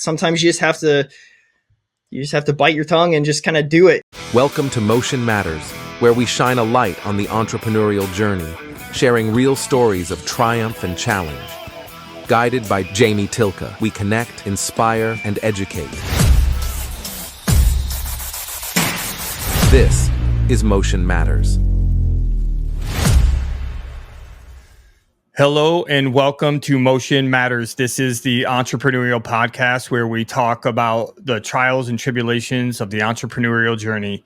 sometimes you just have to bite your tongue and just kind of do it. Welcome to Motion Matters, where we shine a light on the entrepreneurial journey, sharing real stories of triumph and challenge. Guided by Jamie Tilka, we connect, inspire, and educate. This is Motion Matters. Hello and welcome to Motion Matters. This is the entrepreneurial podcast where we talk about the trials and tribulations of the entrepreneurial journey.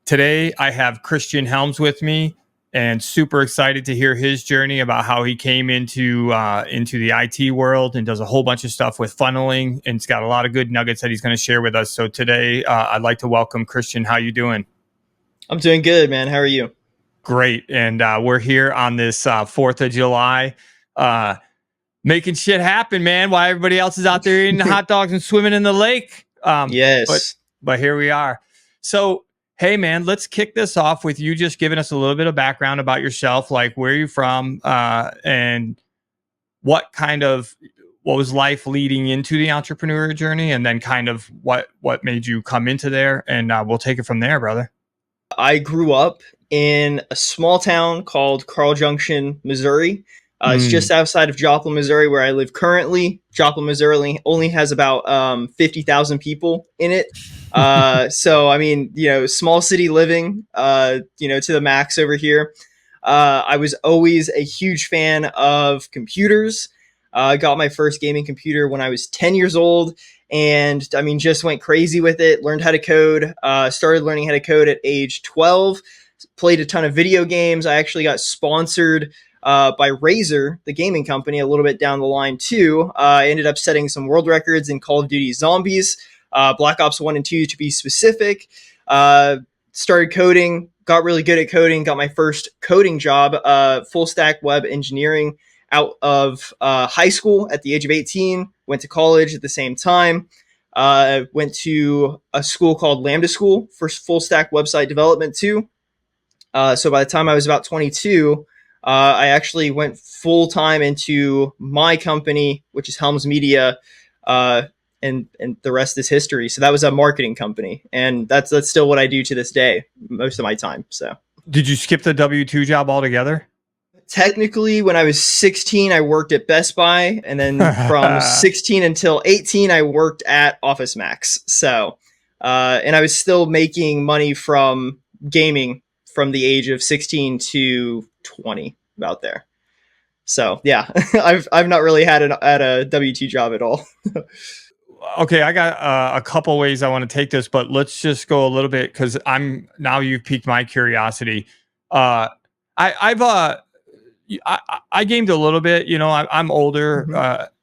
Today, I have Christian Helms with me and super excited to hear his journey about how he came into the IT world and does a whole bunch of stuff with funneling, and it's got a lot of good nuggets that he's going to share with us. So today, I'd like to welcome Christian. How you doing? I'm doing good, man. How are you? Great. And we're here on this 4th of July, making shit happen, man, while everybody else is out there eating hot dogs and swimming in the lake. Yes. But here we are. So, hey, man, let's kick this off with you just giving us a little bit of background about yourself, like where you're from, and what was life leading into the entrepreneurial journey, and then kind of what made you come into there. And we'll take it from there, brother. I grew up in a small town called Carl Junction, Missouri. It's just outside of Joplin, Missouri, where I live currently. Joplin, Missouri only has about 50,000 people in it. So, I mean, small city living, to the max over here. I was always a huge fan of computers. I got my first gaming computer when I was 10 years old. And I mean, just went crazy with it, learned how to code, started learning how to code at age 12, played a ton of video games. I actually got sponsored by Razer, the gaming company, a little bit down the line too. I ended up setting some world records in Call of Duty Zombies, Black Ops 1 and 2 to be specific. Started coding, got really good at coding, got my first coding job, full stack web engineering out of high school at the age of 18, went to college at the same time, went to a school called Lambda School for full stack website development too. So by the time I was about 22, I actually went full time into my company, which is Helms Media, and the rest is history. So that was a marketing company, and that's still what I do to this day, most of my time. So, did you skip the W-2 job altogether? Technically, when I was 16, I worked at Best Buy, and then from 16 until 18, I worked at Office Max. So, and I was still making money from gaming from the age of 16 to 20, about there. So, yeah, I've not really had a W-2 job at all. Okay, I got a couple ways I want to take this, but let's just go a little bit because you've piqued my curiosity. I gamed a little bit, I'm older,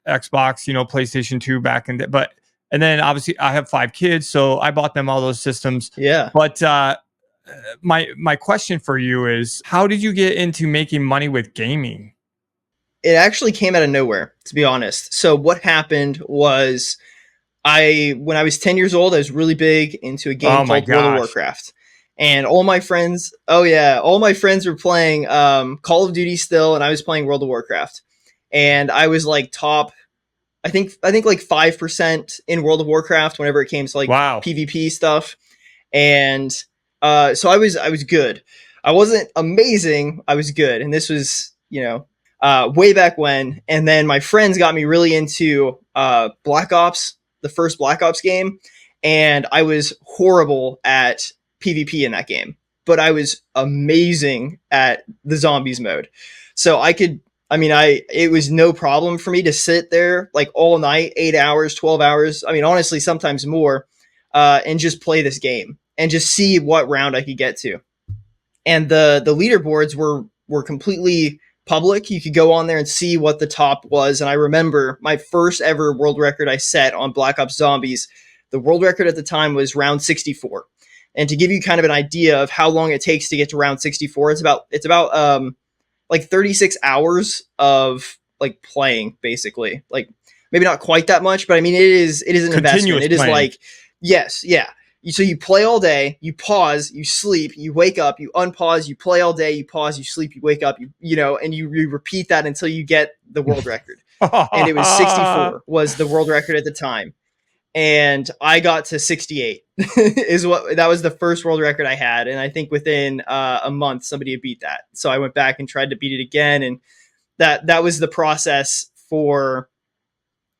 Xbox, PlayStation 2 back in the, and then obviously I have 5 kids, so I bought them all those systems. Yeah. But my question for you is, how did you get into making money with gaming? It actually came out of nowhere, to be honest. So what happened was when I was 10 years old, I was really big into a game called World of Warcraft. And all my friends were playing Call of Duty still, and I was playing World of Warcraft. And I was like top, I think like 5% in World of Warcraft whenever it came to like PvP stuff. And so I was good. I wasn't amazing. I was good. And this was, way back when. And then my friends got me really into Black Ops, the first Black Ops game. And I was horrible at PvP in that game, but I was amazing at the zombies mode. So it was no problem for me to sit there like all night, 8 hours, 12 hours. I mean, honestly, sometimes more, and just play this game and just see what round I could get to. And the leaderboards were completely public. You could go on there and see what the top was. And I remember my first ever world record I set on Black Ops Zombies. The world record at the time was round 64. And to give you kind of an idea of how long it takes to get to round 64, it's about like 36 hours of like playing, basically. Like maybe not quite that much, but I mean it is an investment. It is like, yes, yeah. So you play all day, you pause, you sleep, you wake up, you unpause, you play all day, you pause, you sleep, you wake up, and you repeat that until you get the world record. And it was 64 was the world record at the time. and I got to 68. That was the first world record I had, and I think within a month somebody had beat that. So I went back and tried to beat it again, and that was the process for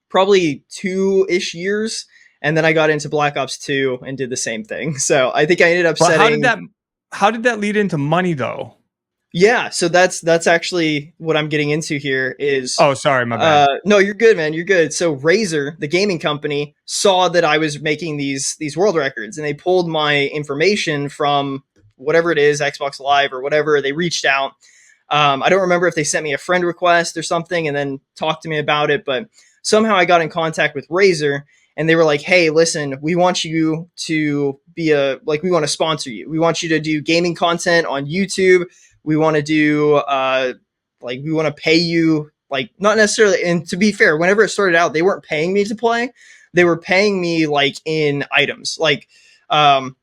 probably 2-ish years. And then I got into Black Ops 2 and did the same thing. So I think I ended up setting. How did that lead into money though? Yeah, so that's actually what I'm getting into here is. Oh, sorry, my bad. No, you're good, man. You're good. So Razer, the gaming company, saw that I was making these world records, and they pulled my information from whatever it is, Xbox Live or whatever. They reached out. I don't remember if they sent me a friend request or something and then talked to me about it, but somehow I got in contact with Razer, and they were like, "Hey, listen, we want you to be we want to sponsor you. We want you to do gaming content on YouTube. We want to do we want to pay you, like, not necessarily." And to be fair, whenever it started out, they weren't paying me to play. They were paying me like in items. Like the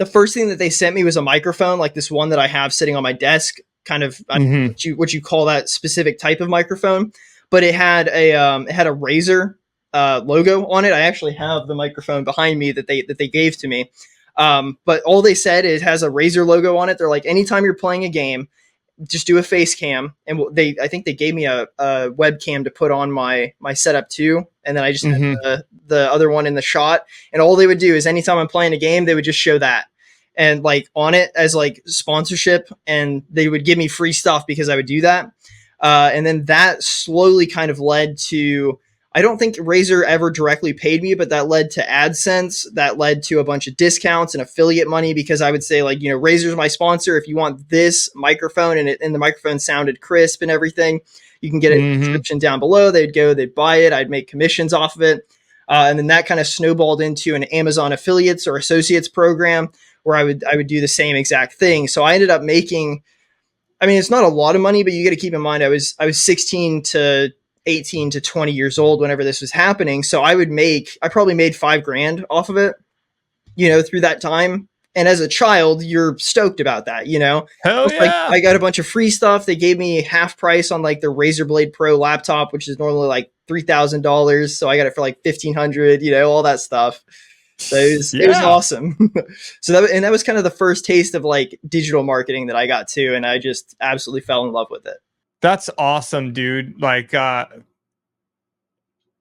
first thing that they sent me was a microphone, like this one that I have sitting on my desk, kind of what you call that specific type of microphone. But it had a Razer logo on it. I actually have the microphone behind me that they gave to me. But all they said is it has a Razer logo on it. They're like, anytime you're playing a game, just do a face cam. And I think they gave me a webcam to put on my setup too. And then I just had the other one in the shot. And all they would do is anytime I'm playing a game, they would just show that. And like on it as like sponsorship, and they would give me free stuff because I would do that. And then that slowly kind of led to, I don't think Razer ever directly paid me, but that led to AdSense. That led to a bunch of discounts and affiliate money, because I would say, like, Razer's my sponsor. If you want this microphone and the microphone sounded crisp and everything, you can get it in the description down below. They'd buy it. I'd make commissions off of it. And then that kind of snowballed into an Amazon affiliates or associates program where I would do the same exact thing. So I ended up making, I mean, it's not a lot of money, but you got to keep in mind, I was 16 to 18 to 20 years old whenever this was happening. So I probably made $5,000 off of it, through that time. And as a child, you're stoked about that, Hell yeah. I got a bunch of free stuff. They gave me half price on like the Razer Blade Pro laptop, which is normally like $3,000. So I got it for like $1,500, all that stuff. So it was awesome. So that was kind of the first taste of like digital marketing that I got to, and I just absolutely fell in love with it. That's awesome, dude. Like,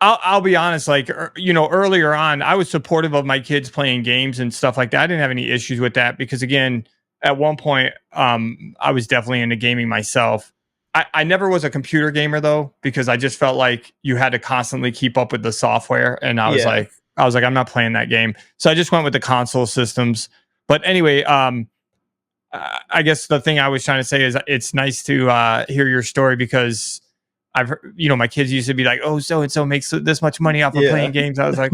I'll be honest, like, earlier on, I was supportive of my kids playing games and stuff like that. I didn't have any issues with that because, again, at one point, I was definitely into gaming myself. I never was a computer gamer though, because I just felt like you had to constantly keep up with the software. And I was like, I'm not playing that game. So I just went with the console systems. But anyway, I guess the thing I was trying to say is it's nice to hear your story, because I've heard, my kids used to be like, oh, so-and-so makes this much money off of playing games. I was like,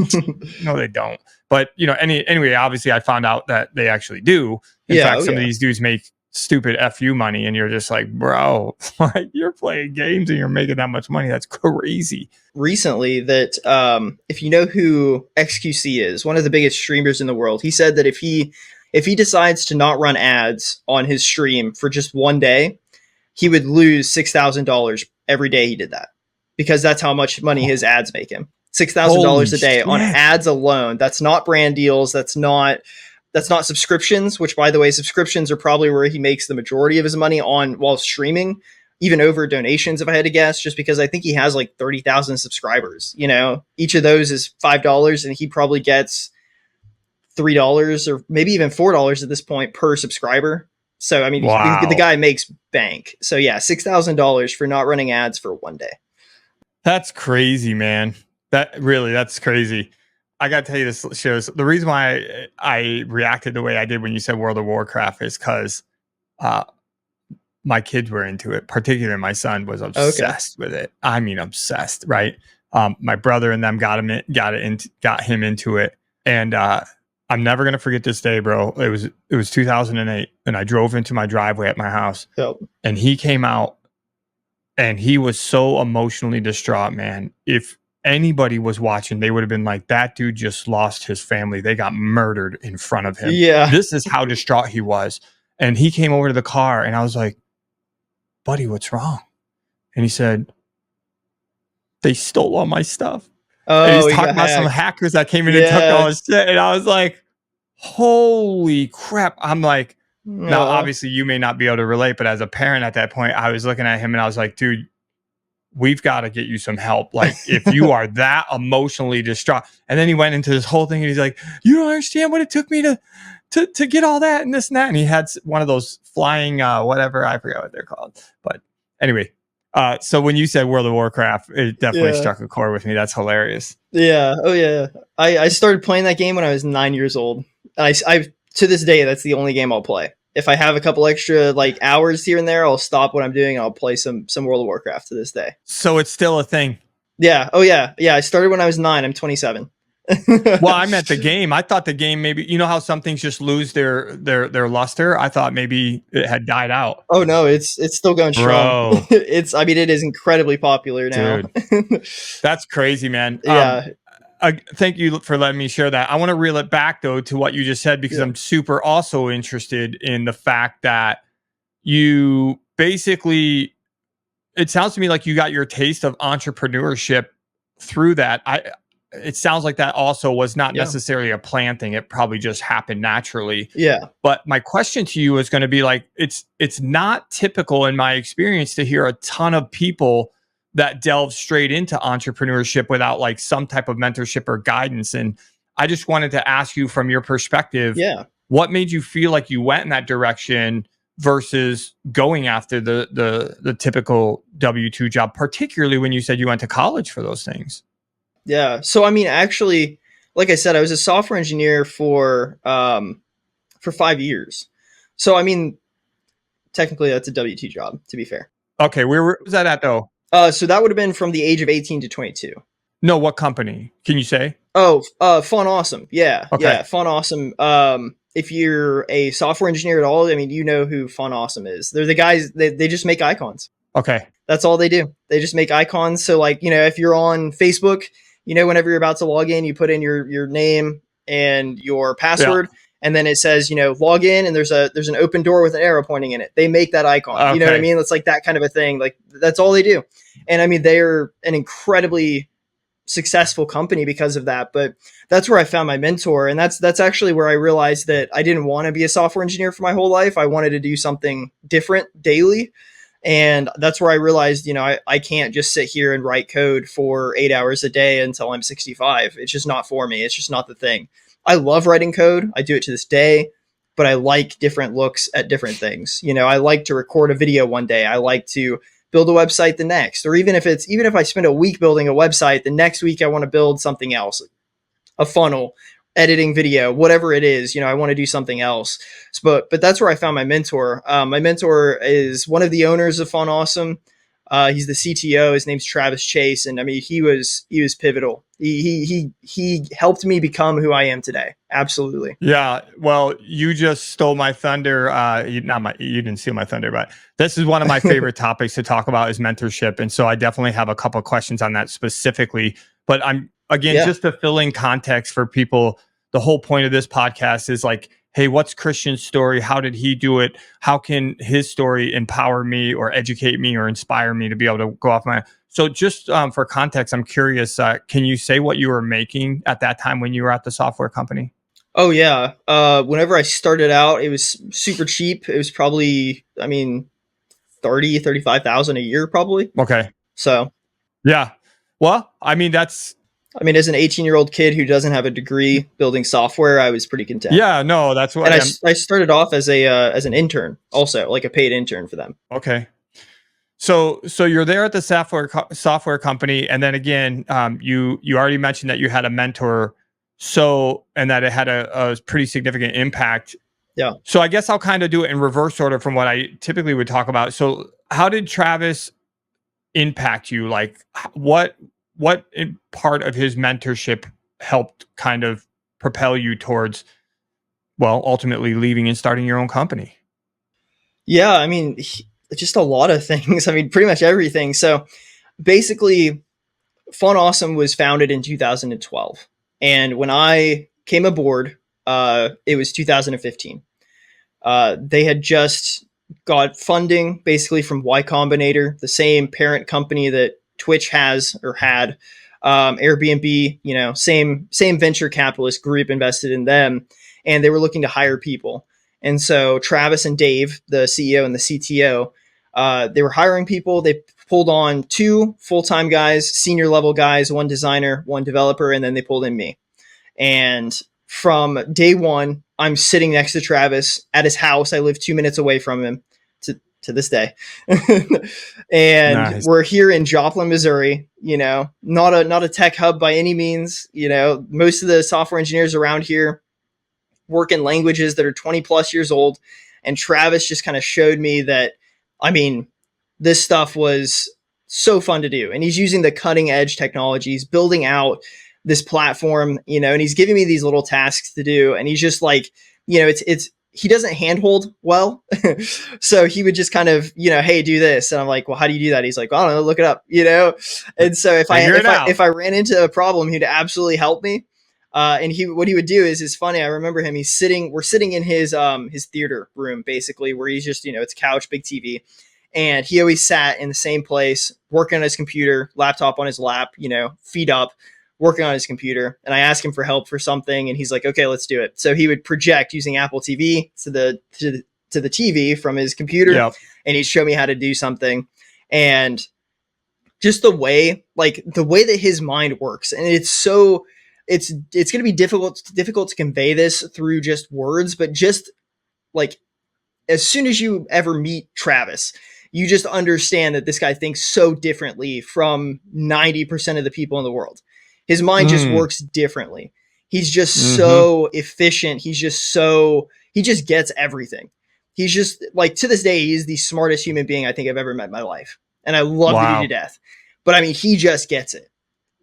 no, they don't. But, anyway, obviously I found out that they actually do. In fact, some of these dudes make stupid FU money, and you're just like, bro, like, you're playing games and you're making that much money. That's crazy. Recently, that if you know who XQC is, one of the biggest streamers in the world, he said that if he decides to not run ads on his stream for just one day, he would lose $6,000 every day he did that, because that's how much money his ads make him. $6,000 a day on ads alone. That's not brand deals. That's not subscriptions, which, by the way, subscriptions are probably where he makes the majority of his money while streaming, even over donations, if I had to guess, just because I think he has like 30,000 subscribers. Each of those is $5, and he probably gets $3 or maybe even $4 at this point per subscriber. So, I mean, the guy makes bank. So yeah, $6,000 for not running ads for one day. That's crazy, man. That's crazy. I got to tell you, this shows the reason why I reacted the way I did when you said World of Warcraft is because my kids were into it. Particularly my son was obsessed with it. I mean, obsessed, right? My brother and them got him into it. And I'm never going to forget this day, bro. It was 2008, and I drove into my driveway at my house. Yep. And he came out, and he was so emotionally distraught, man. If anybody was watching, they would have been like, that dude just lost his family. They got murdered in front of him. Yeah. This is how distraught he was. And he came over to the car, and I was like, buddy, what's wrong? And he said, they stole all my stuff. And Oh, he's he talking got about some hacked. hackers that came in and took all his Yes. shit. And I was like, holy crap. I'm like, now, No. obviously, you may not be able to relate, but as a parent at that point, I was looking at him and I was like, dude, we've got to get you some help. Like, if you are that emotionally distraught. And then he went into this whole thing and he's like, you don't understand what it took me to get all that and this and that. And he had one of those flying, whatever, I forgot what they're called. But anyway, so when you said World of Warcraft, it definitely Yeah. struck a chord with me. That's hilarious. Yeah. Oh, yeah. I started playing that game when I was 9 years old. I to this day, that's the only game I'll play. If I have a couple extra like hours here and there, I'll stop what I'm doing and I'll play some World of Warcraft to this day. So it's still a thing. Yeah. Oh, yeah. Yeah. I started when I was 9. I'm 27. Well, I meant the game. I thought the game maybe, you know how some things just lose their luster? I thought maybe it had died out. Oh no, it's still going strong. Bro. I mean, it is incredibly popular now. Dude. That's crazy, man. Yeah. Thank you for letting me share that. I want to reel it back though to what you just said, because I'm super also interested in the fact that you basically, it sounds to me like you got your taste of entrepreneurship through that. It sounds like that also was not necessarily a planned thing. It probably just happened naturally. Yeah. But my question to you is going to be like, it's not typical in my experience to hear a ton of people that delve straight into entrepreneurship without like some type of mentorship or guidance. And I just wanted to ask you from your perspective, what made you feel like you went in that direction versus going after the typical W-2 job, particularly when you said you went to college for those things? Yeah. So, I mean, actually, like I said, I was a software engineer for 5 years. So, I mean, technically that's a W-2 job, to be fair. Okay. Where was that at though? So that would have been from the age of 18 to 22. No, what company? Can you say? Oh, Fun Awesome. Yeah. Okay. Yeah. Fun Awesome. If you're a software engineer at all, I mean, you know who Fun Awesome is. They're the guys, they just make icons. Okay. That's all they do. They just make icons. So like, you know, if you're on Facebook, you know, whenever you're about to log in, you put in your name and your password, and then it says, you know, log in, and there's an open door with an arrow pointing in it. They make that icon. Okay. You know what I mean? It's like that kind of a thing. Like that's all they do. And I mean, they're an incredibly successful company because of that. But that's where I found my mentor. And that's actually where I realized that I didn't want to be a software engineer for my whole life. I wanted to do something different daily. And that's where I realized, you know, I can't just sit here and write code for 8 hours a day until I'm 65. It's just not for me. It's just not the thing. I love writing code. I do it to this day, but I like different looks at different things. You know, I like to record a video one day. I like to build a website the next, or even if I spend a week building a website, the next week I want to build something else, a funnel, editing video, whatever it is, you know, I want to do something else. But that's where I found my mentor. My mentor is one of the owners of Fun Awesome. He's the CTO. His name's Travis Chase. And I mean, he was pivotal. He helped me become who I am today. Absolutely. Yeah. Well, you just stole my thunder. You didn't steal my thunder, but this is one of my favorite topics to talk about is mentorship. And so I definitely have a couple of questions on that specifically, but just to fill in context for people, the whole point of this podcast is like, hey, what's Christian's story? How did he do it? How can his story empower me or educate me or inspire me to be able to go off my... So just for context, I'm curious, can you say what you were making at that time when you were at the software company? Oh, yeah. Whenever I started out, it was super cheap. It was probably, I mean, 35,000 a year probably. Okay. So. Yeah. Well, I mean, as an 18-year-old kid who doesn't have a degree building software, I was pretty content. Yeah, no, that's what. And I started off as an intern, also like a paid intern for them. Okay, so you're there at the software company, and then again, you already mentioned that you had a mentor, and that it had a pretty significant impact. Yeah. So I guess I'll kind of do it in reverse order from what I typically would talk about. So how did Travis impact you? Like what part of his mentorship helped kind of propel you towards, well, ultimately leaving and starting your own company? Yeah, I mean, just a lot of things. I mean, pretty much everything. So basically, Fun Awesome was founded in 2012. And when I came aboard, it was 2015. They had just got funding basically from Y Combinator, the same parent company that Twitch has or had. Airbnb, same venture capitalist group invested in them, and they were looking to hire people. And so Travis and Dave, the CEO and the CTO, they were hiring people. They pulled on 2 full-time guys, senior level guys, 1 designer, 1 developer, and then they pulled in me. And from day one, I'm sitting next to Travis at his house. I live 2 minutes away from him to this day. And nice. We're here in Joplin, Missouri, not a tech hub by any means. Most of the software engineers around here work in languages that are 20 plus years old. And Travis just kind of showed me that, this stuff was so fun to do. And he's using the cutting edge technologies, building out this platform, and he's giving me these little tasks to do. And he's just like, he doesn't handhold well. So he would just kind of, hey, do this. And I'm like, well, how do you do that? He's like, well, I don't know, look it up, And so if I ran into a problem, he'd absolutely help me. And what he would do is funny. I remember him, we're sitting in his theater room, basically, where he's just, it's couch, big TV. And he always sat in the same place, working on his computer, laptop on his lap, feet up, working on his computer. And I asked him for help for something, and he's like, okay, let's do it. So he would project using Apple TV to the TV from his computer. Yep. And he'd show me how to do something. And just the way that his mind works. And it's going to be difficult to convey this through just words, but just like, as soon as you ever meet Travis, you just understand that this guy thinks so differently from 90% of the people in the world. His mind just works differently. He's just so efficient. He just gets everything. He's just like, to this day, he's the smartest human being I think I've ever met in my life. And I love the dude to death, but he just gets it.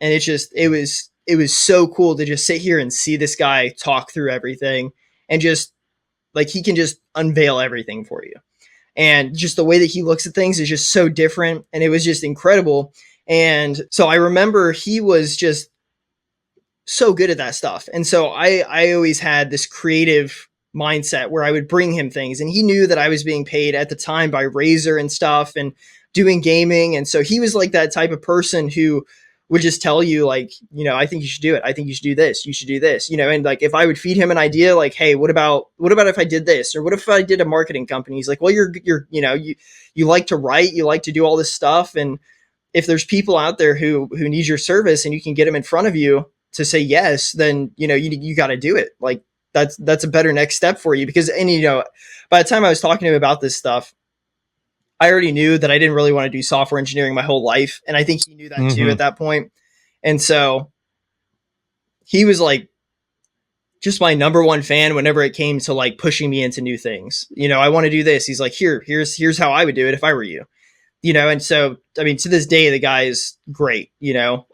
And it was so cool to just sit here and see this guy talk through everything, and just like, he can just unveil everything for you. And just the way that he looks at things is just so different. And it was just incredible. And so I remember he was just so good at that stuff. And so I always had this creative mindset where I would bring him things, and he knew that I was being paid at the time by Razer and stuff and doing gaming. And so he was like that type of person who would just tell you, like, I think you should do it. I think you should do this. You should do this, and like, if I would feed him an idea, like, hey, what about if I did this? Or what if I did a marketing company? He's like, well, you're, you like to write, you like to do all this stuff. And if there's people out there who need your service and you can get them in front of you to say yes, then, you got to do it. Like, that's a better next step for you. Because, and, by the time I was talking to him about this stuff, I already knew that I didn't really want to do software engineering my whole life. And I think he knew that too at that point. And so he was like just my number one fan whenever it came to like pushing me into new things. I want to do this. He's like, here's how I would do it if I were you. And so, to this day, the guy is great.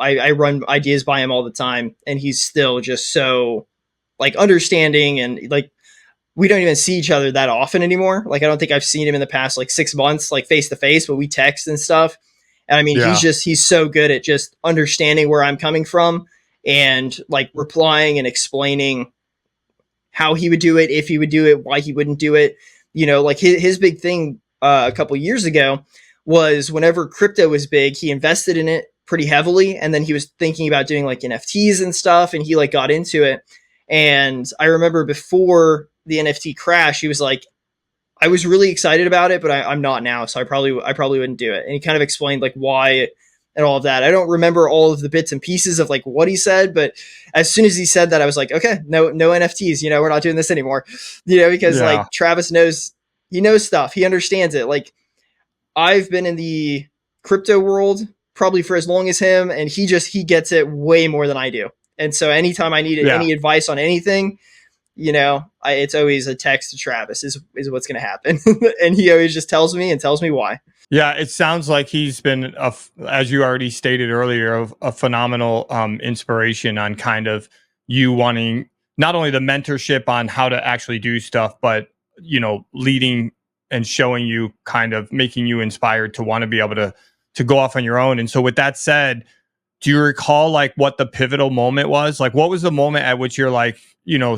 I run ideas by him all the time, and he's still just so like understanding, and like, we don't even see each other that often anymore. Like, I don't think I've seen him in the past like 6 months, like face to face, but we text and stuff. And he's so good at just understanding where I'm coming from, and like replying and explaining how he would do it, if he would do it, why he wouldn't do it. Like his big thing a couple years ago was, whenever crypto was big, he invested in it pretty heavily. And then he was thinking about doing like NFTs and stuff, and he like got into it. And I remember before the NFT crash, he was like, I was really excited about it, but I'm not now. So I probably wouldn't do it. And he kind of explained like why and all of that. I don't remember all of the bits and pieces of like what he said, but as soon as he said that, I was like, okay, no NFTs, we're not doing this anymore, because like Travis knows stuff. He understands it. Like, I've been in the crypto world probably for as long as him, and he gets it way more than I do. And so anytime I need any advice on anything, it's always a text to Travis is what's going to happen. And he always just tells me why. Yeah, it sounds like he's been, as you already stated earlier, a phenomenal inspiration on kind of you wanting not only the mentorship on how to actually do stuff, but, leading and showing you, kind of making you inspired to want to be able to go off on your own. And so with that said, do you recall like what the pivotal moment was? Like, what was the moment at which you're like,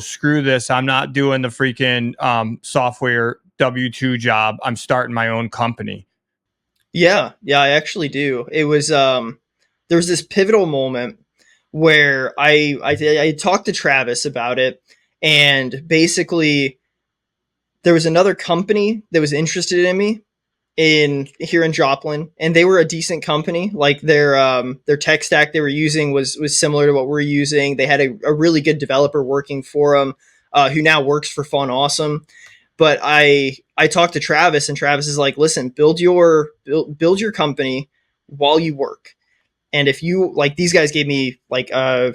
screw this, I'm not doing the freaking software W-2 job, I'm starting my own company? Yeah, I actually do. It was there was this pivotal moment where I talked to Travis about it, and basically there was another company that was interested in me in here in Joplin, and they were a decent company. Like their tech stack they were using was similar to what we're using. They had a really good developer working for them, who now works for Fun Awesome. But I talked to Travis, and Travis is like, listen, build your company while you work. And if you like, these guys gave me like a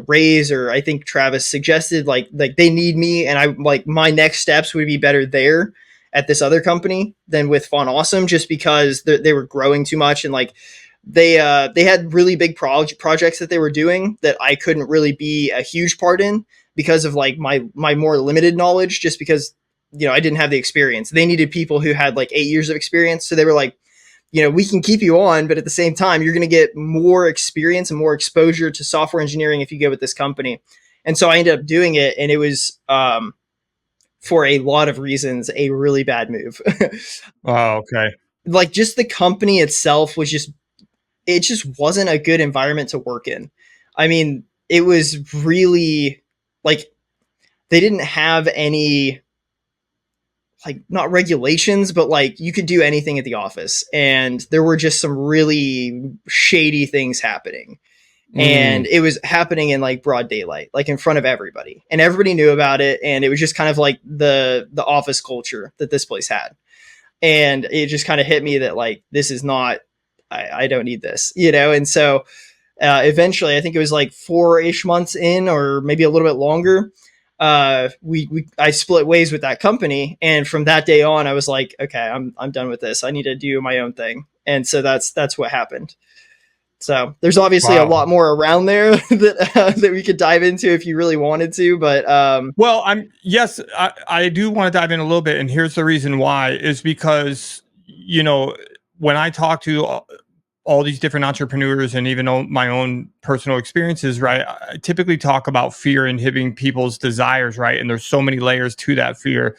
raise, or I think Travis suggested like they need me, and I like my next steps would be better there at this other company than with Fun Awesome, just because they were growing too much, and like they had really big projects that they were doing that I couldn't really be a huge part in because of like my more limited knowledge, just because I didn't have the experience. They needed people who had like 8 years of experience, so they were like, we can keep you on, but at the same time, you're going to get more experience and more exposure to software engineering if you go with this company. And so I ended up doing it, and it was, for a lot of reasons, a really bad move. Oh, okay. Like just the company itself it just wasn't a good environment to work in. I mean, it was really like they didn't have any, like, not regulations, but like you could do anything at the office, and there were just some really shady things happening. And it was happening in like broad daylight, like in front of everybody, and everybody knew about it. And it was just kind of like the office culture that this place had. And it just kind of hit me that like, this is not, I don't need this, And so eventually, I think it was like 4-ish months in, or maybe a little bit longer, I split ways with that company. And from that day on, I was like, okay, I'm done with this. I need to do my own thing. And so that's what happened. So there's obviously a lot more around there that we could dive into if you really wanted to, but well, I do want to dive in a little bit, and here's the reason why is because when I talk to all these different entrepreneurs and even my own personal experiences, right, I typically talk about fear inhibiting people's desires, right? And there's so many layers to that fear.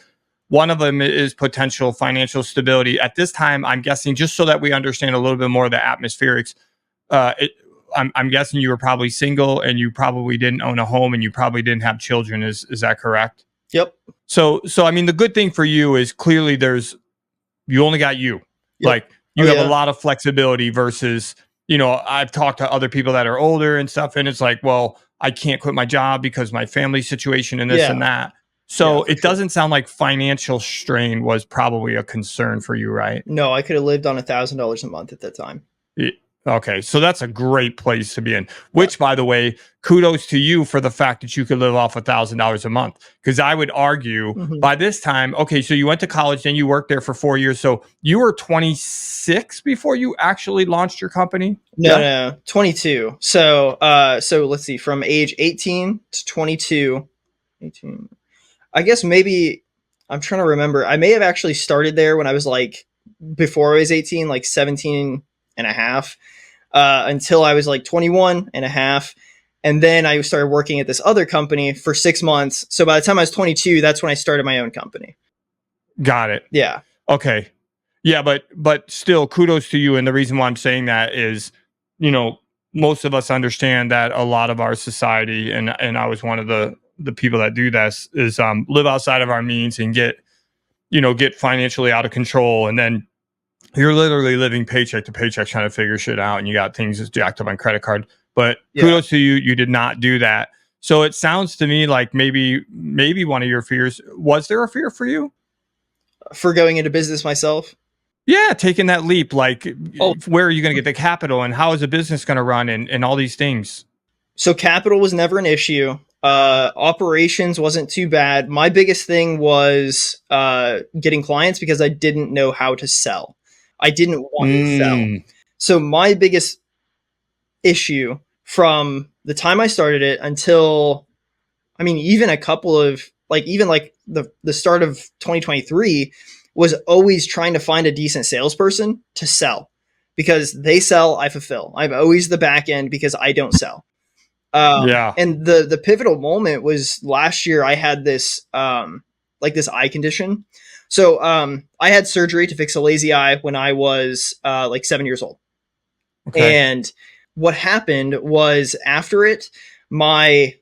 One of them is potential financial stability. At this time, I'm guessing, just so that we understand a little bit more of the atmospherics, I'm guessing you were probably single, and you probably didn't own a home, and you probably didn't have children. Is that correct? Yep. So I mean, the good thing for you is clearly you only got you. Yep. Like you have a lot of flexibility versus, I've talked to other people that are older and stuff, and it's like, well, I can't quit my job because my family situation and this and that. So it doesn't sound like financial strain was probably a concern for you, right? No, I could have lived on $1,000 a month at that time. Okay, so that's a great place to be in, which, by the way, kudos to you for the fact that you could live off $1,000 a month. Because I would argue by this time, okay, so you went to college, then you worked there for 4 years. So you were 26 before you actually launched your company? No, 22. So let's see, from age 18 to 22, 18. I guess maybe, I'm trying to remember. I may have actually started there when I was like, before I was 18, like 17 and a half. Until I was like 21 and a half. And then I started working at this other company for 6 months. So by the time I was 22, that's when I started my own company. Got it. Yeah. Okay. Yeah, but still, kudos to you. And the reason why I'm saying that is, most of us understand that a lot of our society, and I was one of the people that do this, is live outside of our means and get financially out of control. And then you're literally living paycheck to paycheck trying to figure shit out, and you got things just jacked up on credit card. But kudos to you. You did not do that. So it sounds to me like maybe one of your fears, was there a fear for you? For going into business myself? Yeah, taking that leap. Like, where are you going to get the capital, and how is a business going to run, and all these things? So capital was never an issue. Operations wasn't too bad. My biggest thing was getting clients, because I didn't know how to sell. I didn't want to sell. So my biggest issue from the time I started it until, I mean, even a couple of the start of 2023 was always trying to find a decent salesperson to sell, because they sell, I fulfill. I'm always the back end because I don't sell. And the pivotal moment was last year. I had this this eye condition. So I had surgery to fix a lazy eye when I was like 7 years old. Okay. And what happened was after it, my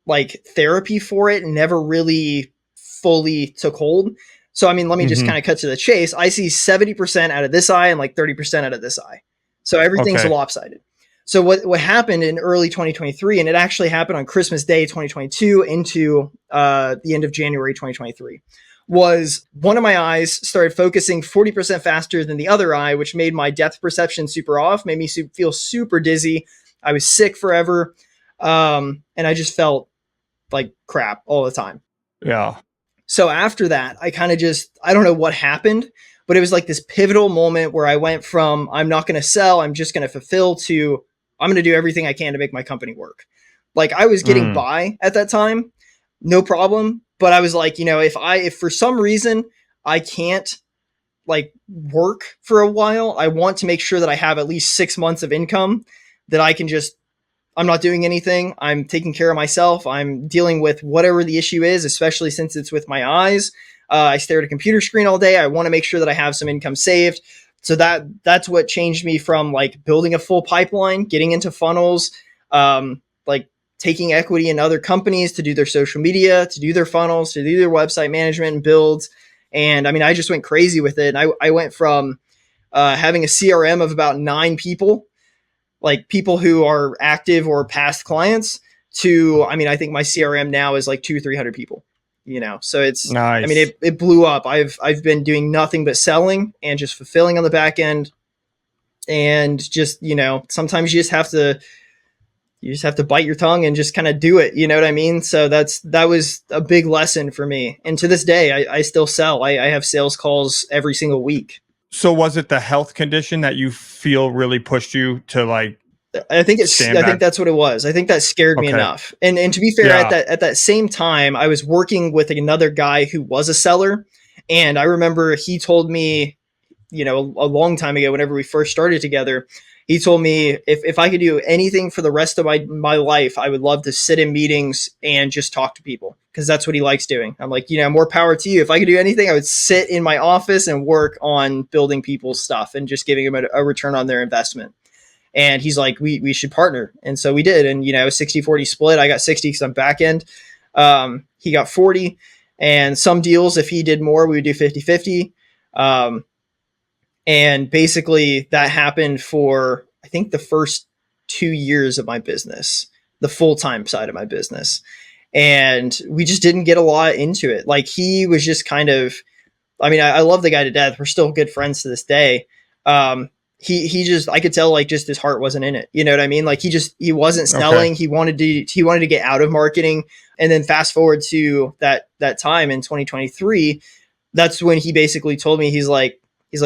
like therapy for it never really fully took hold. So, I mean, let me just kind of cut to the chase. I see 70% out of this eye and like 30% out of this eye. So everything's lopsided. So what happened in early 2023, and it actually happened on Christmas Day 2022 into the end of January 2023, was one of my eyes started focusing 40% faster than the other eye, which made my depth perception super off, made me feel super dizzy. I was sick forever. And I just felt like crap all the time. Yeah. So after that, I kind of I don't know what happened, but it was like this pivotal moment where I went from, I'm not going to sell, I'm just going to fulfill, to I'm going to do everything I can to make my company work. Like I was getting by at that time, no problem. But I was like, if for some reason I can't like work for a while, I want to make sure that I have at least 6 months of income that I can I'm not doing anything. I'm taking care of myself. I'm dealing with whatever the issue is, especially since it's with my eyes. I stare at a computer screen all day. I want to make sure that I have some income saved. So that's what changed me from like building a full pipeline, getting into funnels, like taking equity in other companies to do their social media, to do their funnels, to do their website management and builds. And I mean, I just went crazy with it. And I went from having a CRM of about 9 people, like people who are active or past clients, to, I mean, I think my CRM now is like 200-300 people, so it's nice. I mean, it blew up. I've been doing nothing but selling and just fulfilling on the back end. And just, sometimes you just have to bite your tongue and just kind of do it. You know what I mean? So that was a big lesson for me. And to this day, I still sell. I have sales calls every single week. So was it the health condition that you feel really pushed you to like? I think that's what it was. I think that scared me enough. And to be fair, at that same time, I was working with another guy who was a seller. And I remember he told me, a long time ago, whenever we first started together, he told me if I could do anything for the rest of my life, I would love to sit in meetings and just talk to people, because that's what he likes doing. I'm like, more power to you. If I could do anything, I would sit in my office and work on building people's stuff and just giving them a return on their investment. And he's like, we should partner. And so we did. And, 60-40 split. I got 60 because I'm back end. He got 40. And some deals, if he did more, we would do 50-50. And basically that happened for, I think, the first 2 years of my business, the full-time side of my business. And we just didn't get a lot into it. Like he was just kind of, I mean, I love the guy to death. We're still good friends to this day. He just, I could tell like just his heart wasn't in it. You know what I mean? Like he wasn't selling. Okay. He wanted to get out of marketing. And then fast forward to that time in 2023, that's when he basically told me, he's like,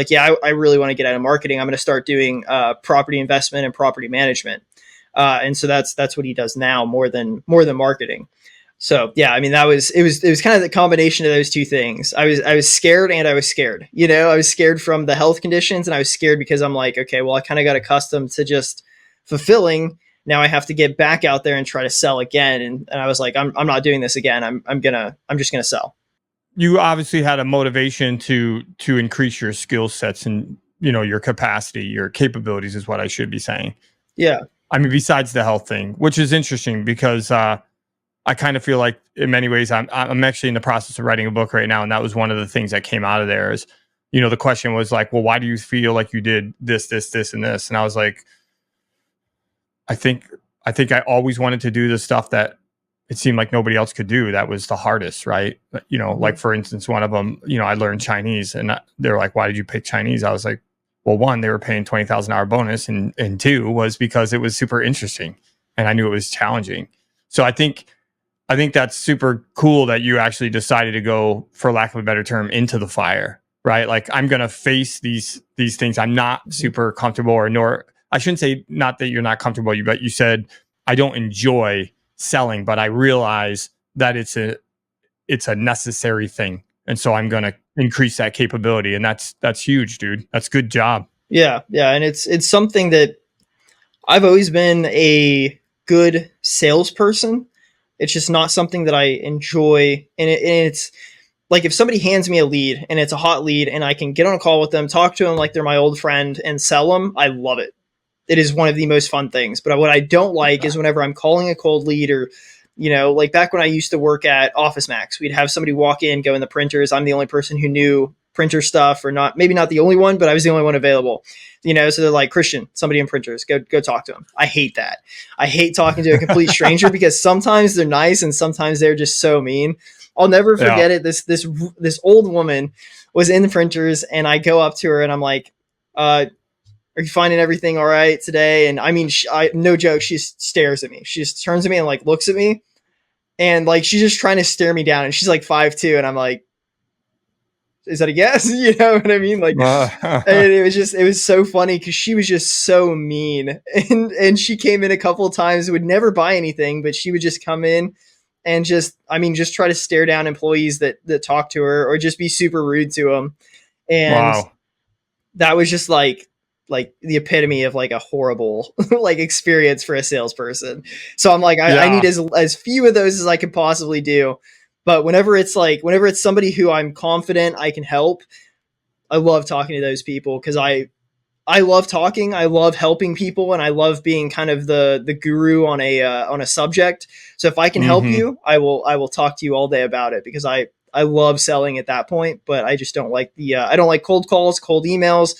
yeah, I really want to get out of marketing. I'm going to start doing property investment and property management. And so that's what he does now, more than marketing. So yeah, I mean, it was kind of the combination of those two things. I was scared and I was scared. I was scared from the health conditions, and I was scared because I'm like, okay, well, I kind of got accustomed to just fulfilling. Now I have to get back out there and try to sell again. And I was like, I'm not doing this again. I'm just gonna sell. You obviously had a motivation to increase your skill sets and, your capacity, your capabilities is what I should be saying. Yeah. I mean, besides the health thing, which is interesting because I kind of feel like in many ways I'm actually in the process of writing a book right now. And that was one of the things that came out of there is, the question was like, well, why do you feel like you did this, and this? And I was like, I think I always wanted to do the stuff that it seemed like nobody else could do. That was the hardest, right? Like for instance, one of them, I learned Chinese, and they're like, why did you pick Chinese? I was like, well, one, they were paying $20,000 bonus. And two was because it was super interesting and I knew it was challenging. So I think that's super cool that you actually decided to go, for lack of a better term, into the fire, right? Like I'm going to face these things I'm not super comfortable, nor I shouldn't say not that you're not comfortable, but you said, I don't enjoy selling, but I realize that it's a necessary thing. And so I'm going to increase that capability. And that's huge, dude. That's good job. Yeah. Yeah. And it's something that I've always been a good salesperson. It's just not something that I enjoy. And it's like, if somebody hands me a lead and it's a hot lead and I can get on a call with them, talk to them like they're my old friend and sell them, I love it. it is one of the most fun things. But what I don't like is whenever I'm calling a cold lead, or, like back when I used to work at Office Max, we'd have somebody walk in, go in the printers. I'm the only person who knew printer stuff, or not, maybe not the only one, but I was the only one available, so they're like, Christian, somebody in printers, go talk to him. I hate that. I hate talking to a complete stranger because sometimes they're nice and sometimes they're just so mean. I'll never forget it. This old woman was in the printers, and I go up to her and I'm like, are you finding everything all right today? And I mean, no joke, she stares at me. She just turns to me and like looks at me, and like she's just trying to stare me down, and she's like 5'2", and I'm like, is that a yes? You know what I mean? Like, and it was so funny because she was just so mean, and she came in a couple of times, would never buy anything, but she would just come in and just try to stare down employees that talk to her, or just be super rude to them. And that was just like the epitome of like a horrible like experience for a salesperson. So I'm like, I need as few of those as I could possibly do. But whenever it's somebody who I'm confident I can help, I love talking to those people, because I love talking. I love helping people, and I love being kind of the guru on a subject. So if I can help you, I will talk to you all day about it, because I love selling at that point. But I just don't like I don't like cold calls, cold emails,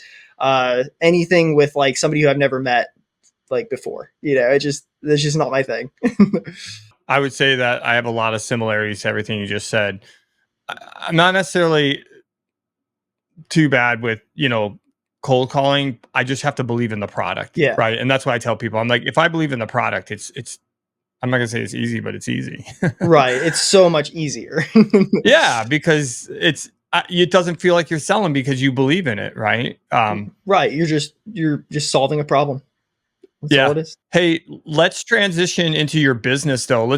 anything with like somebody who I've never met like before. That's just not my thing. I would say that I have a lot of similarities to everything you just said. I'm not necessarily too bad with, cold calling. I just have to believe in the product. Yeah. Right. And that's why I tell people, I'm like, if I believe in the product, it's I'm not gonna say it's easy, but it's easy. Right. It's so much easier. Yeah, because it doesn't feel like you're selling because you believe in it. Right. Right. You're just solving a problem. That's all it is. Hey, let's transition into your business though.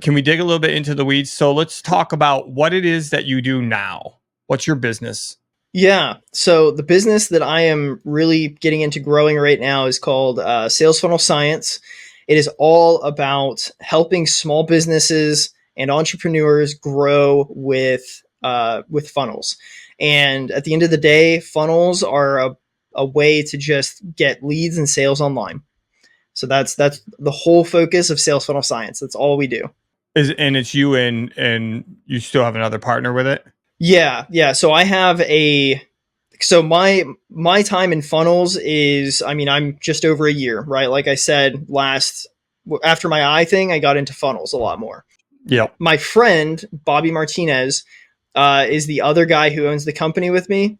Can we dig a little bit into the weeds? So let's talk about what it is that you do now. What's your business? Yeah. So the business that I am really getting into growing right now is called Sales Funnel Science. It is all about helping small businesses and entrepreneurs grow with funnels. And at the end of the day, funnels are a way to just get leads and sales online. So that's the whole focus of Sales Funnel Science. That's all we do. And it's you and you still have another partner with it? Yeah. So I have my time in funnels is, I'm just over a year, right? Like I said, after my eye thing, I got into funnels a lot more. Yeah. My friend, Bobby Martinez, is the other guy who owns the company with me.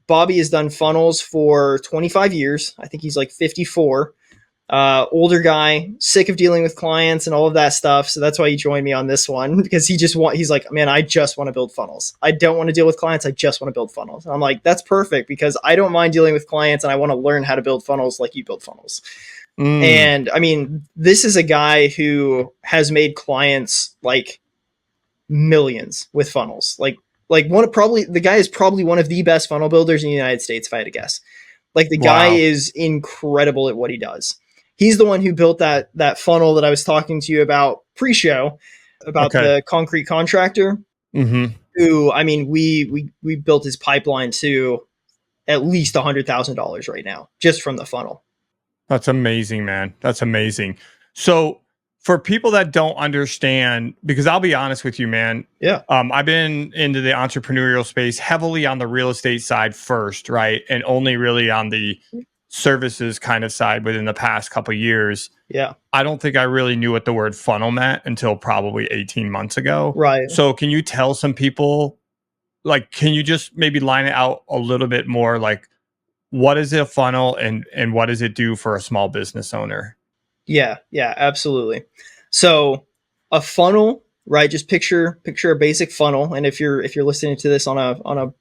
Bobby has done funnels for 25 years. I think he's like 54. Older guy, sick of dealing with clients and all of that stuff. So that's why he joined me on this one, because he's like, man, I just want to build funnels. I don't want to deal with clients. I just want to build funnels. And I'm like, that's perfect, because I don't mind dealing with clients, and I want to learn how to build funnels like you build funnels. And this is a guy who has made clients like millions with funnels. The guy is probably one of the best funnel builders in the United States, if I had to guess. Like the guy is incredible at what he does. He's the one who built that funnel that I was talking to you about pre-show, about the concrete contractor. Who, we built his pipeline to at least $100,000 right now, just from the funnel. That's amazing, man. That's amazing. So for people that don't understand, because I'll be honest with you, man. Yeah. I've been into the entrepreneurial space heavily on the real estate side first, right? And only really on the services kind of side within the past couple of years. Yeah. I don't think I really knew what the word funnel meant until probably 18 months ago. Right. So can you tell some people, like, can you just maybe line it out a little bit more? Like, what is a funnel and what does it do for a small business owner? Yeah, absolutely. So a funnel, right? Just picture a basic funnel. And if you're listening to this on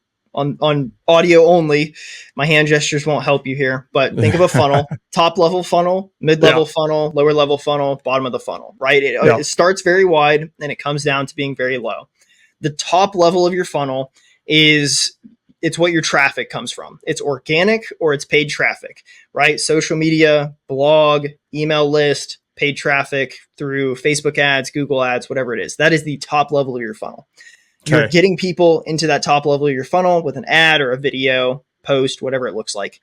audio only, my hand gestures won't help you here, but think of a funnel: top level funnel, mid level funnel, lower level funnel, bottom of the funnel, right? It starts very wide and it comes down to being very low. The top level of your funnel it's what your traffic comes from. It's organic or it's paid traffic, right? Social media, blog, email list, paid traffic through Facebook ads, Google ads, whatever it is. That is the top level of your funnel. Okay. You're getting people into that top level of your funnel with an ad or a video post, whatever it looks like.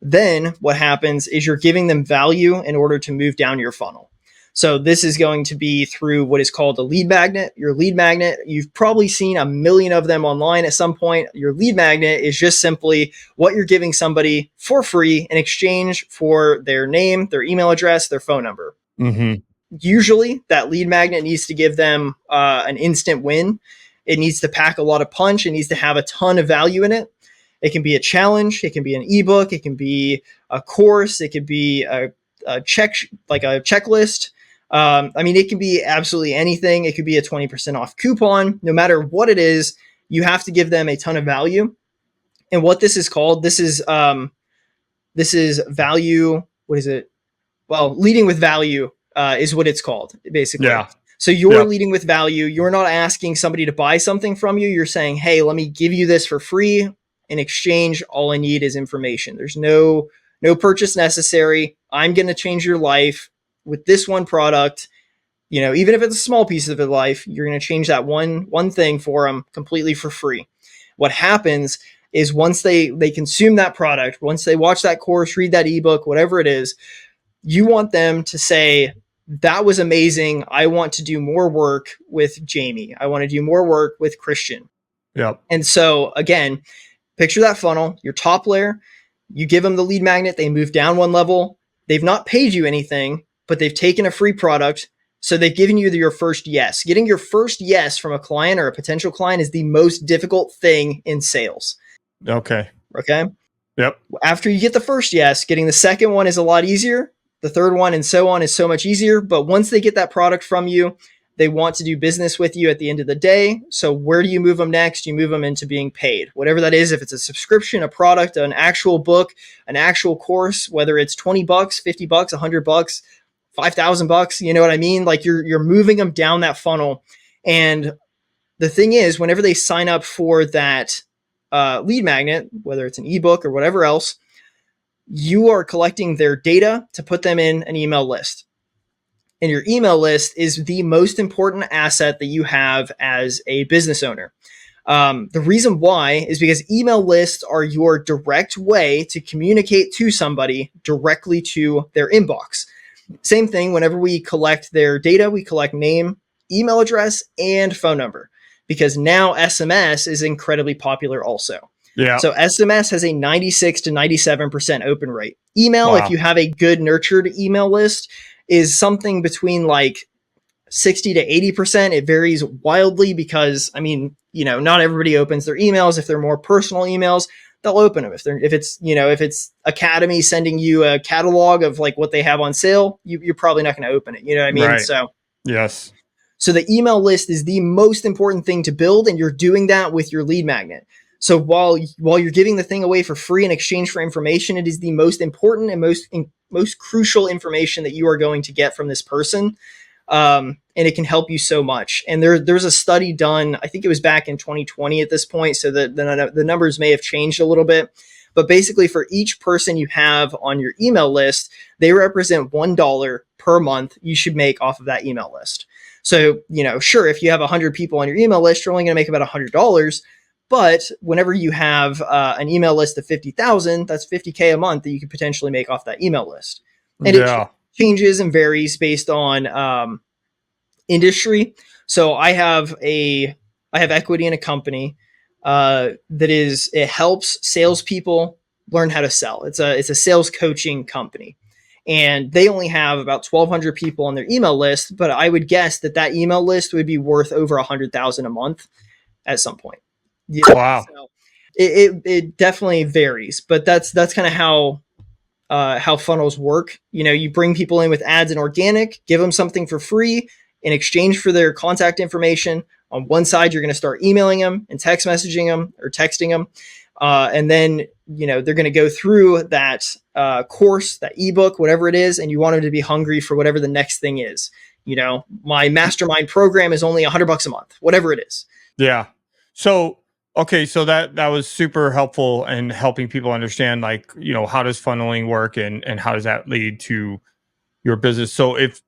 Then what happens is you're giving them value in order to move down your funnel. So this is going to be through what is called a lead magnet. Your lead magnet, you've probably seen a million of them online at some point. Your lead magnet is just simply what you're giving somebody for free in exchange for their name, their email address, their phone number. Mm-hmm. Usually that lead magnet needs to give them an instant win. It needs to pack a lot of punch. It needs to have a ton of value in it. It can be a challenge. It can be an ebook. It can be a course. It could be a checklist. It can be absolutely anything. It could be a 20% off coupon. No matter what it is, you have to give them a ton of value. And what this is called, this is value. What is it? Well, leading with value is what it's called, basically. Yeah. So you're leading with value. You're not asking somebody to buy something from you. You're saying, hey, let me give you this for free. In exchange, all I need is information. There's no purchase necessary. I'm going to change your life with this one product. Even if it's a small piece of your life, you're going to change that one thing for them completely for free. What happens is once they consume that product, once they watch that course, read that ebook, whatever it is, you want them to say, that was amazing. I want to do more work with Jamie. I want to do more work with Christian. Yep. And so again, picture that funnel, your top layer, you give them the lead magnet, they move down one level. They've not paid you anything, but they've taken a free product. So they've given you your first yes. Getting your first yes from a client or a potential client is the most difficult thing in sales. Okay. Yep. After you get the first yes, getting the second one is a lot easier. The third one and so on is so much easier. But once they get that product from you, they want to do business with you at the end of the day. So where do you move them next? You move them into being paid, whatever that is. If it's a subscription, a product, an actual book, an actual course, whether it's $20, $50, $100, $5,000, you know what I mean? Like you're moving them down that funnel. And the thing is, whenever they sign up for that lead magnet, whether it's an ebook or whatever else, you are collecting their data to put them in an email list. And your email list is the most important asset that you have as a business owner. The reason why is because email lists are your direct way to communicate to somebody directly to their inbox. Same thing, whenever we collect their data, we collect name, email address, and phone number, because now SMS is incredibly popular also. Yeah. So SMS has a 96 to 97% open rate. Email, Wow. if you have a good nurtured email list, is something between like 60 to 80%. It varies wildly because, not everybody opens their emails. If they're more personal emails, they'll open them. If it's Academy sending you a catalog of like what they have on sale, you're probably not going to open it. You know what I mean? Right. So yes. So the email list is the most important thing to build, and you're doing that with your lead magnet. So while you're giving the thing away for free in exchange for information, it is the most important and most crucial information that you are going to get from this person. And it can help you so much. And there's a study done, I think it was back in 2020 at this point, so the numbers may have changed a little bit. But basically, for each person you have on your email list, they represent $1 per month you should make off of that email list. So, sure, if you have 100 people on your email list, you're only going to make about $100. But whenever you have an email list of 50,000, that's $50K a month that you could potentially make off that email list. And it changes and varies based on industry. So I have equity in a company it helps salespeople learn how to sell. It's a sales coaching company. And they only have about 1,200 people on their email list, but I would guess that email list would be worth over 100,000 a month at some point. Yeah. Wow. So it definitely varies, but that's kind of how funnels work. You bring people in with ads and organic, give them something for free in exchange for their contact information. On one side, you're going to start emailing them and text messaging them or texting them. And then, they're going to go through that course, that ebook, whatever it is. And you want them to be hungry for whatever the next thing is. My mastermind program is only $100 a month, whatever it is. Yeah. So, okay. So that was super helpful in helping people understand, like, how does funneling work and how does that lead to your business? So if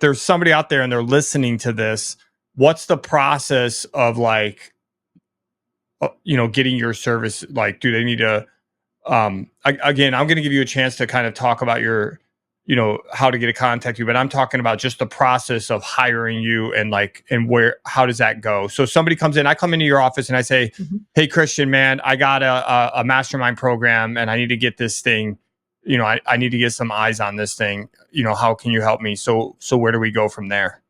there's somebody out there and they're listening to this, what's the process of like, getting your service? Like, do they need to Again, I'm going to give you a chance to kind of talk about your, how to get to contact you, but I'm talking about just the process of hiring you and how does that go? So somebody comes in, I come into your office and I say, hey, Christian, man, I got a mastermind program and I need to get this thing, I need to get some eyes on this thing. How can you help me? So where do we go from there?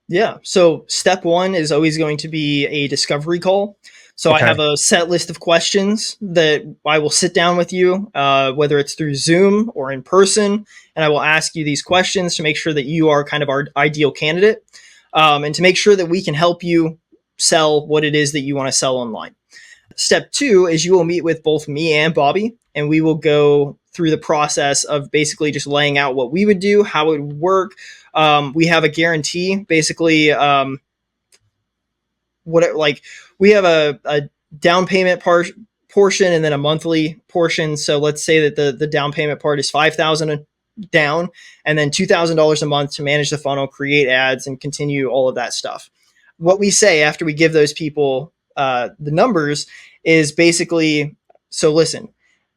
Yeah. So step one is always going to be a discovery call. So I have a set list of questions that I will sit down with you, whether it's through Zoom or in person, and I will ask you these questions to make sure that you are kind of our ideal candidate, and to make sure that we can help you sell what it is that you want to sell online. Step two is you will meet with both me and Bobby, and we will go through the process of basically just laying out what we would do, how it would work. We have a guarantee, basically, we have a down payment portion and then a monthly portion. So let's say that the down payment part is $5,000 down, and then $2,000 a month to manage the funnel, create ads, and continue all of that stuff. What we say after we give those people the numbers is basically, so listen,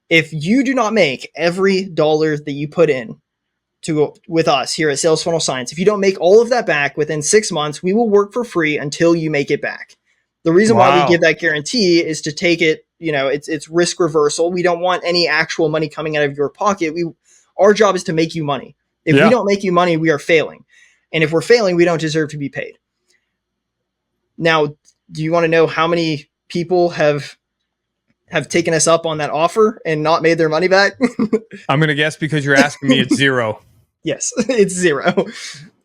if you do not make every dollar that you put in with us here at Sales Funnel Science, if you don't make all of that back within 6 months, we will work for free until you make it back. The reason why we give that guarantee is to take it, it's risk reversal. We don't want any actual money coming out of your pocket. Our job is to make you money. If we don't make you money, we are failing. And if we're failing, we don't deserve to be paid. Now, do you want to know how many people have taken us up on that offer and not made their money back? I'm going to guess because you're asking me, it's zero. Yes, it's zero.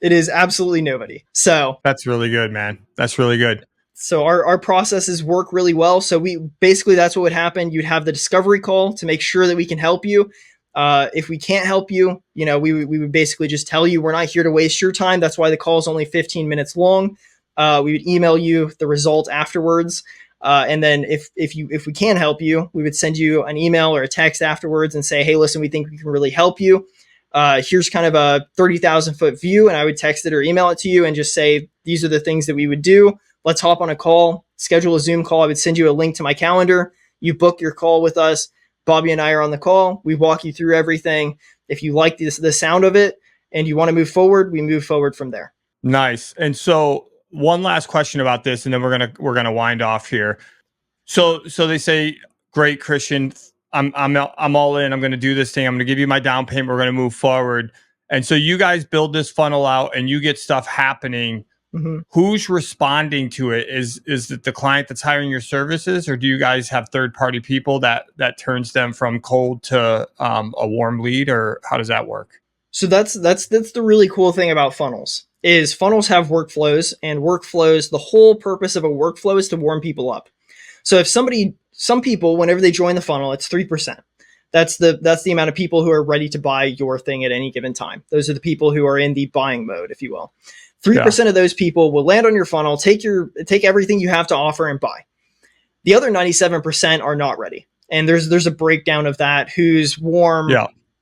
It is absolutely nobody. So that's really good, man. That's really good. So our processes work really well. So that's what would happen. You'd have the discovery call to make sure that we can help you. If we can't help you, we would basically just tell you we're not here to waste your time. That's why the call is only 15 minutes long. We would email you the result afterwards. And then if we can help you, we would send you an email or a text afterwards and say, hey, listen, we think we can really help you. Here's kind of a 30,000 foot view. And I would text it or email it to you and just say, these are the things that we would do. Let's hop on a call, schedule a Zoom call. I would send you a link to my calendar. You book your call with us. Bobby and I are on the call. We walk you through everything. If you like the sound of it and you want to move forward, we move forward from there. Nice. And so one last question about this, and then we're gonna wind off here. So they say, great, Christian, I'm all in. I'm going to do this thing. I'm going to give you my down payment. We're going to move forward. And so you guys build this funnel out and you get stuff happening. Mm-hmm. Who's responding to it? Is it the client that's hiring your services, or do you guys have third-party people that turns them from cold to a warm lead, or how does that work? So that's the really cool thing about funnels is funnels have workflows, and workflows, the whole purpose of a workflow is to warm people up. So if some people, whenever they join the funnel, it's 3%. That's the amount of people who are ready to buy your thing at any given time. Those are the people who are in the buying mode, if you will. 3% of those people will land on your funnel, take everything you have to offer and buy. The other 97% are not ready. And there's a breakdown of that. Who's warm,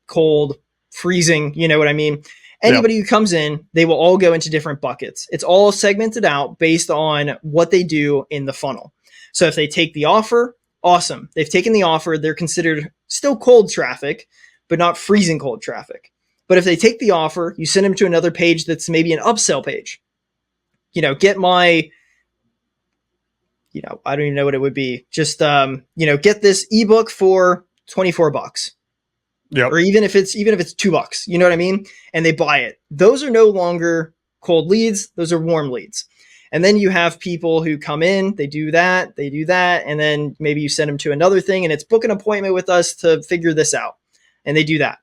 cold, freezing, you know what I mean? Anybody who comes in, they will all go into different buckets. It's all segmented out based on what they do in the funnel. So if they take the offer, awesome. They've taken the offer. They're considered still cold traffic, but not freezing cold traffic. But if they take the offer, you send them to another page that's maybe an upsell page. Get my, I don't even know what it would be. Just, get this ebook for $24. Yep. Or even if it's $2, you know what I mean? And they buy it. Those are no longer cold leads. Those are warm leads. And then you have people who come in, they do that, and then maybe you send them to another thing and it's book an appointment with us to figure this out. And they do that.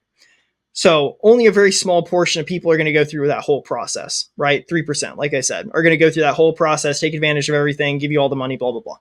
So only a very small portion of people are going to go through that whole process, right? 3%, like I said, are going to go through that whole process, take advantage of everything, give you all the money, blah, blah, blah.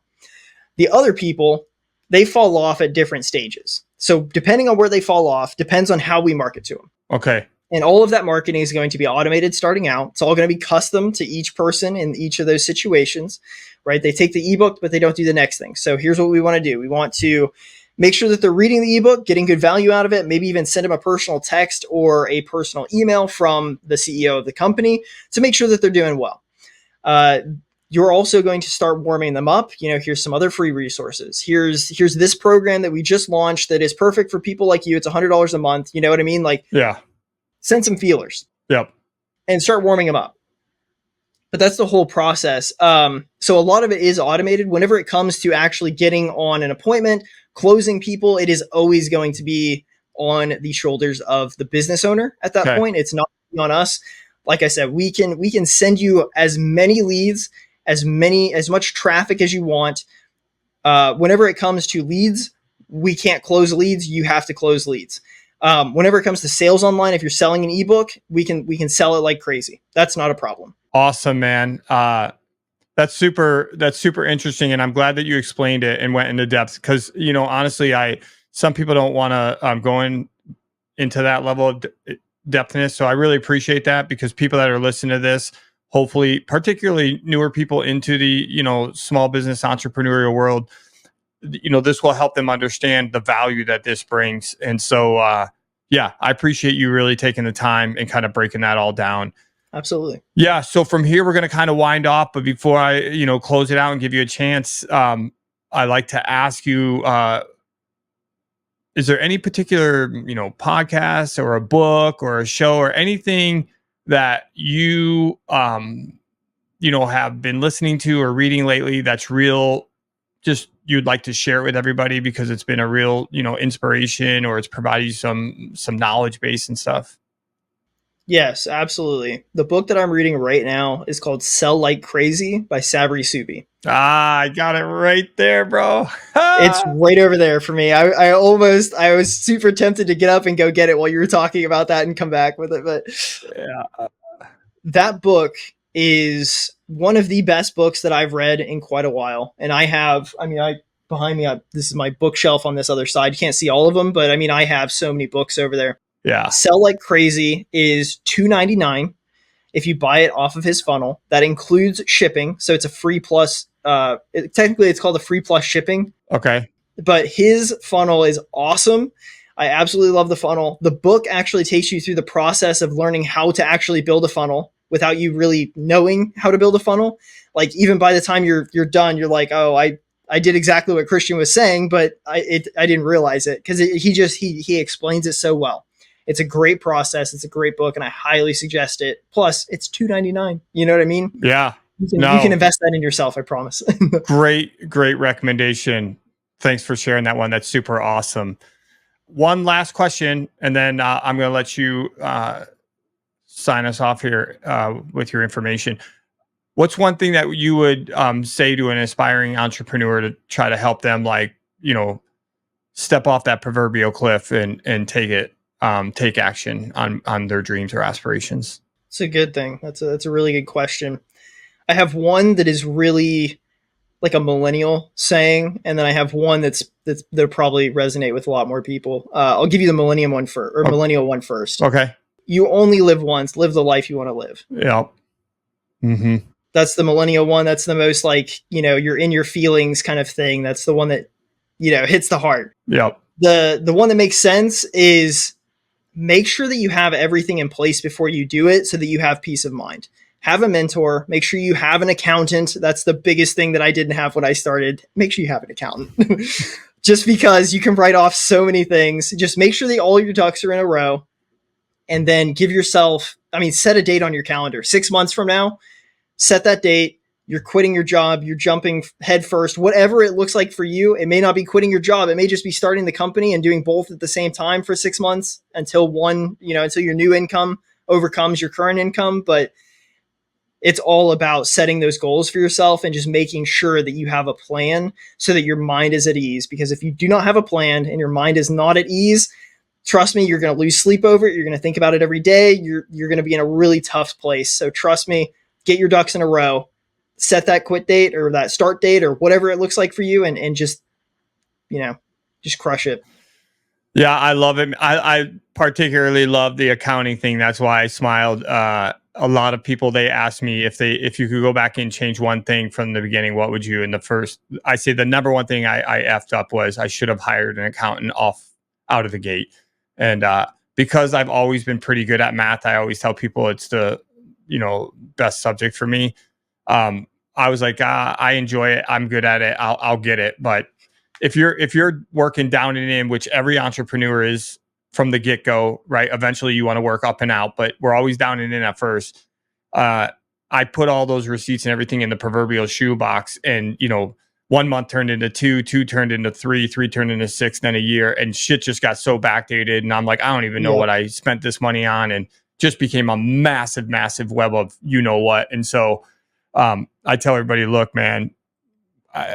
The other people, they fall off at different stages. So depending on where they fall off, depends on how we market to them. Okay. And all of that marketing is going to be automated starting out. It's all going to be custom to each person in each of those situations, right? They take the ebook, but they don't do the next thing. So here's what we want to do. We want to make sure that they're reading the ebook, getting good value out of it, maybe even send them a personal text or a personal email from the CEO of the company to make sure that they're doing well. you're also going to start warming them up. Here's some other free resources. Here's this program that we just launched that is perfect for people like you. It's $100 a month. You know what I mean? Like, yeah, send some feelers. Yep. And start warming them up. But that's the whole process. So a lot of it is automated. Whenever it comes to actually getting on an appointment, closing people, it is always going to be on the shoulders of the business owner at that point. It's not on us. Like I said, we can send you as many leads, as much traffic as you want. Whenever it comes to leads, we can't close leads. You have to close leads. Whenever it comes to sales online, if you're selling an ebook, we can sell it like crazy. That's not a problem. Awesome, man. That's super interesting. And I'm glad that you explained it and went into depth because, honestly, some people don't want to go into that level of depthness. So I really appreciate that because people that are listening to this, hopefully, particularly newer people into the, small business entrepreneurial world, this will help them understand the value that this brings. And so, yeah, I appreciate you really taking the time and kind of breaking that all down. Absolutely. Yeah. So from here, we're going to kind of wind off. But before I, close it out and give you a chance, I like to ask you, is there any particular, podcast or a book or a show or anything that you, have been listening to or reading lately that's real, just you'd like to share it with everybody because it's been a real, inspiration or it's provided you some knowledge base and stuff? Yes, absolutely. The book that I'm reading right now is called Sell Like Crazy by Sabri Subi. I got it right there, bro. It's right over there for me. I was super tempted to get up and go get it while you were talking about that and come back with it. But yeah, that book is one of the best books that I've read in quite a while. And behind me, this is my bookshelf on this other side. You can't see all of them, but I have so many books over there. Yeah. Sell Like Crazy is $2.99 if you buy it off of his funnel. That includes shipping. So it's a free plus. Technically, it's called a free plus shipping. Okay. But his funnel is awesome. I absolutely love the funnel. The book actually takes you through the process of learning how to actually build a funnel without you really knowing how to build a funnel. Like even by the time you're done, you're like, oh, I did exactly what Christian was saying, but I didn't realize it because he explains it so well. It's a great process. It's a great book, and I highly suggest it. Plus, it's $2.99. You know what I mean? Yeah. You can invest that in yourself, I promise. Great recommendation. Thanks for sharing that one. That's super awesome. One last question, and then I'm going to let you sign us off here with your information. What's one thing that you would say to an aspiring entrepreneur to try to help them, step off that proverbial cliff and take action on their dreams or aspirations? It's a good thing. That's a really good question. I have one that is really like a millennial saying, and then I have one that'll probably resonate with a lot more people. I'll give you the millennial one first. Okay. You only live once. Live the life you want to live. Yeah. Mm-hmm. That's the millennial one. That's the most you're in your feelings kind of thing. That's the one that hits the heart. Yep. The one that makes sense is make sure that you have everything in place before you do it so that you have peace of mind. Have a mentor. Make sure you have an accountant. That's the biggest thing that I didn't have when I started. Make sure you have an accountant. Just because you can write off so many things. Just make sure that all your ducks are in a row. And then give yourself, set a date on your calendar. 6 months from now, set that date. You're quitting your job. You're jumping head first. Whatever it looks like for you, it may not be quitting your job. It may just be starting the company and doing both at the same time for 6 months until your new income overcomes your current income. But it's all about setting those goals for yourself and just making sure that you have a plan so that your mind is at ease. Because if you do not have a plan and your mind is not at ease, trust me, you're going to lose sleep over it. You're going to think about it every day. You're going to be in a really tough place. So trust me, get your ducks in a row. Set that quit date or that start date or whatever it looks like for you and just crush it. Yeah, I love it. I particularly love the accounting thing. That's why I smiled. A lot of people, they ask me if you could go back and change one thing from the beginning, what would you? And I say the number one thing I effed up was I should have hired an accountant out of the gate. And because I've always been pretty good at math, I always tell people it's the best subject for me. I was like, I enjoy it. I'm good at it. I'll get it. But if you're working down and in, which every entrepreneur is from the get go, right? Eventually you want to work up and out, but we're always down and in at first. I put all those receipts and everything in the proverbial shoebox, and 1 month turned into two turned into three turned into six, then a year, and shit just got so backdated. And I'm like, I don't even know what I spent this money on, and just became a massive, massive web of what. And so I tell everybody, look, man,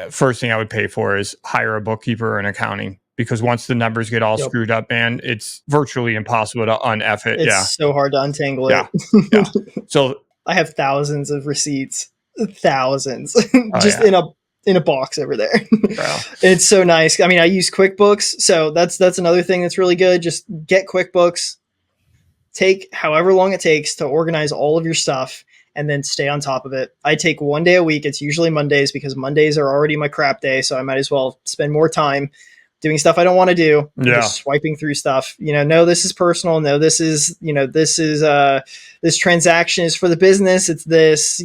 first thing I would pay for is hire a bookkeeper and accounting, because once the numbers get all screwed up, man, it's virtually impossible to un-F it. It's so hard to untangle it. Yeah. So I have thousands of receipts, thousands, in a box over there. It's so nice. I mean, I use QuickBooks, so that's another thing that's really good. Just get QuickBooks, take however long it takes to organize all of your stuff, and then stay on top of it. I take 1 day a week. It's usually Mondays, because Mondays are already my crap day, so I might as well spend more time doing stuff I don't want to do. Just swiping through stuff. No, this is personal. No, this is this transaction is for the business. It's this,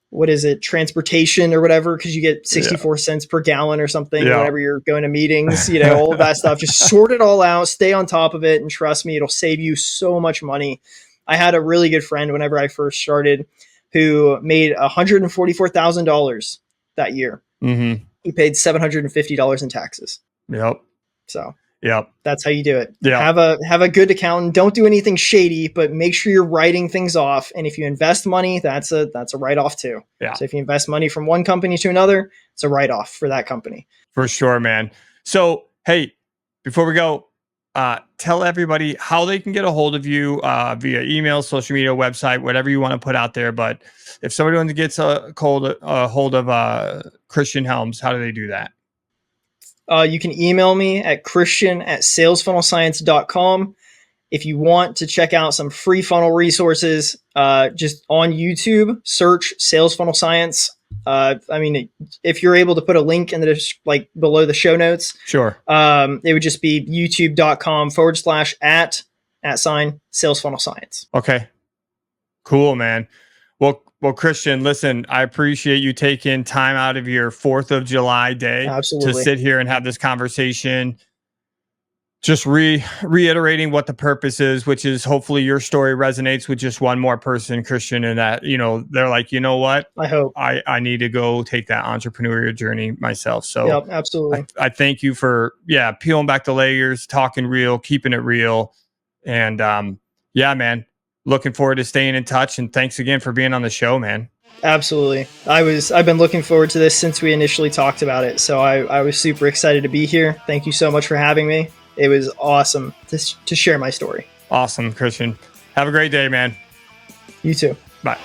what is it? Transportation or whatever. 'Cause you get 64 cents per gallon or something, whenever you're going to meetings, all of that stuff. Just sort it all out, stay on top of it. And trust me, it'll save you so much money. I had a really good friend whenever I first started who made $144,000 that year. Mm-hmm. He paid $750 in taxes. Yep. So yep, that's how you do it. Yeah. Have a good accountant. Don't do anything shady, but make sure you're writing things off. And if you invest money, that's a write-off too. Yeah. So if you invest money from one company to another, it's a write-off for that company. For sure, man. So, hey, before we go, tell everybody how they can get a hold of you via email, social media, website, whatever you want to put out there. But if somebody wants to get a hold of Christian Helms, how do they do that? You can email me at christian@salesfunnelscience.com. If you want to check out some free funnel resources, just on YouTube, search Sales Funnel Science. If you're able to put a link in the below the show notes, sure. It would just be youtube.com/@ Sales Funnel Science. Okay. Cool, man. Well, Christian, listen, I appreciate you taking time out of your 4th of July day to sit here and have this conversation. Just reiterating what the purpose is, which is hopefully your story resonates with just one more person, Christian, and that, they're like, you know what? I hope I need to go take that entrepreneurial journey myself. So yep, absolutely. I thank you for, peeling back the layers, talking real, keeping it real. And man, looking forward to staying in touch. And thanks again for being on the show, man. Absolutely. I've been looking forward to this since we initially talked about it. So I was super excited to be here. Thank you so much for having me. It was awesome to share my story. Awesome, Christian. Have a great day, man. You too. Bye.